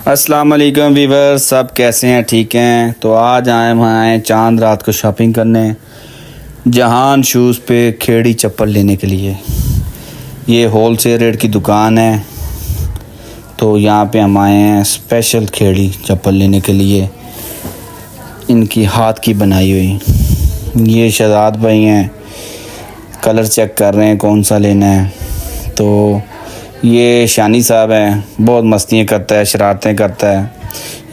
अस्सलाम वालेकुम वीवर्स, सब कैसे हैं? ठीक हैं? तो आज हम आए चांद रात को शॉपिंग करने जहान शूज़ पे खेड़ी चप्पल लेने के लिए। ये होल सेल रेट की दुकान है, तो यहाँ पे हम आए हैं स्पेशल खेड़ी चप्पल लेने के लिए। इनकी हाथ की बनाई हुई। ये शहजाद भाई हैं, कलर चेक कर रहे हैं कौन सा लेना है। तो ये शानी साहब हैं, बहुत मस्तियाँ करता है, शरारतें करता है।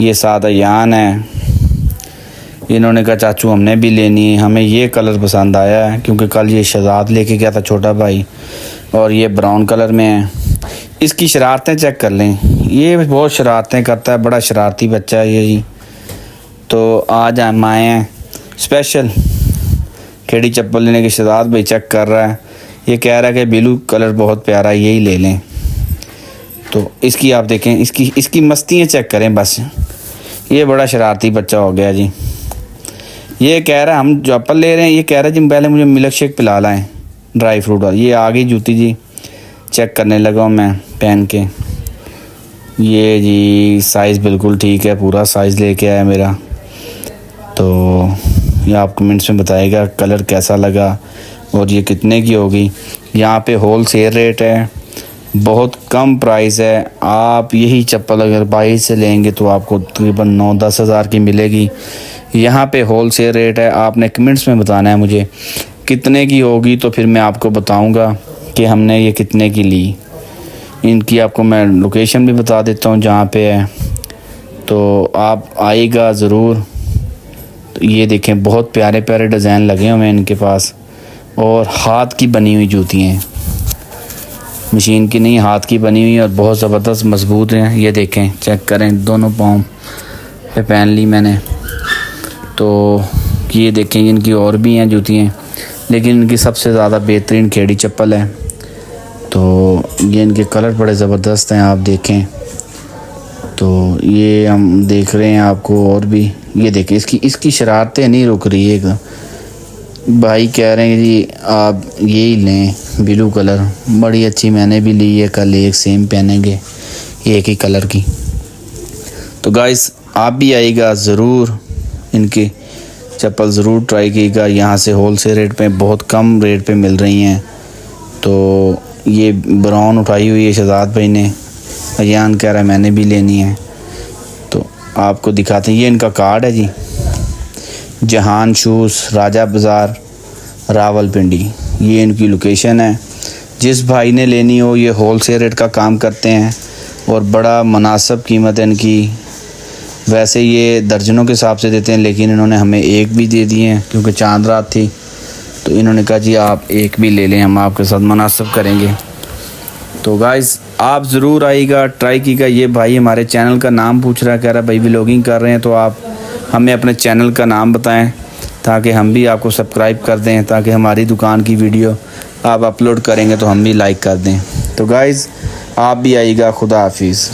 ये साथ अयान है, इन्होंने कहा चाचू हमने भी लेनी है, हमें ये कलर पसंद आया है क्योंकि कल ये शहजाद लेके गया था छोटा भाई, और ये ब्राउन कलर में है। इसकी शरारतें चेक कर लें, ये बहुत शरारतें करता है, बड़ा शरारती बच्चा है ये जी। तो आज हम आए हैं स्पेशल खेड़ी चप्पल लेने के। शहजाद भाई चेक कर रहा है, ये कह रहा है कि ब्लू कलर बहुत प्यारा है, यही ले लें। तो इसकी आप देखें, इसकी मस्तियाँ चेक करें बस। ये बड़ा शरारती बच्चा हो गया जी। ये कह रहा है हम चप्पल ले रहे हैं, ये कह रहा है जी पहले मुझे मिल्क शेक पिला लाएं ड्राई फ्रूट वाला। ये आ गई जूती जी, चेक करने लगा मैं पहन के। ये जी साइज़ बिल्कुल ठीक है, पूरा साइज़ लेके आया मेरा। तो ये आप कमेंट्स में बताइएगा कलर कैसा लगा और ये कितने की होगी। यहाँ पे होल सेल रेट है, बहुत कम प्राइस है। आप यही चप्पल अगर 22 से लेंगे तो आपको तकरीबन 9-10 हज़ार की मिलेगी। यहाँ पे होल सेल रेट है। आपने कमेंट्स में बताना है मुझे कितने की होगी, तो फिर मैं आपको बताऊँगा कि हमने ये कितने की ली। इनकी आपको मैं लोकेशन भी बता देता हूँ जहाँ पे है, तो आप आइएगा ज़रूर। तो ये देखें, बहुत प्यारे प्यारे डिज़ाइन लगे हुए हैं इनके पास, और हाथ की बनी हुई जूती हैं, मशीन की नहीं, हाथ की बनी हुई और बहुत ज़बरदस्त मजबूत हैं। ये देखें, चेक करें, दोनों पाँव पे पहन ली मैंने। तो ये देखें, इनकी और भी हैं जूतियाँ, लेकिन इनकी सबसे ज़्यादा बेहतरीन खेड़ी चप्पल है। तो ये इनके कलर बड़े ज़बरदस्त हैं, आप देखें। तो ये हम देख रहे हैं आपको और भी। ये देखें, इसकी शरारतें नहीं रुक रही है। भाई कह रहे हैं जी आप यही लें ब्लू कलर, बड़ी अच्छी, मैंने भी ली है, कल एक सेम पहनेंगे एक ही कलर की। तो गाइस आप भी आइएगा ज़रूर, इनकी चप्पल ज़रूर ट्राई कीजिएगा। यहाँ से होल सेल रेट पे बहुत कम रेट पे मिल रही हैं। तो ये ब्राउन उठाई हुई है शहजाद भाई ने, अयान कह रहा है मैंने भी लेनी है। तो आपको दिखाते हैं, ये इनका कार्ड है जी, जहान शूज़, राजा बाज़ार, रावलपिंडी। ये इनकी लोकेशन है। जिस भाई ने लेनी हो, ये होल सेल रेट का काम करते हैं और बड़ा मुनासिब कीमत है इनकी। वैसे ये दर्जनों के हिसाब से देते हैं, लेकिन इन्होंने हमें एक भी दे दिए हैं क्योंकि चांद रात थी। तो इन्होंने कहा जी आप एक भी ले लें, हम आपके साथ मुनासिब करेंगे। तो गाइस आप ज़रूर आइएगा, ट्राई कीजिएगा। ये भाई हमारे चैनल का नाम पूछ रहा है, कह रहा है भाई व्लॉगिंग कर रहे हैं, तो आप हमें अपने चैनल का नाम बताएं ताकि हम भी आपको सब्सक्राइब कर दें, ताकि हमारी दुकान की वीडियो आप अपलोड करेंगे तो हम भी लाइक कर दें। तो गाइस आप भी आइएगा। खुदा हाफिज़।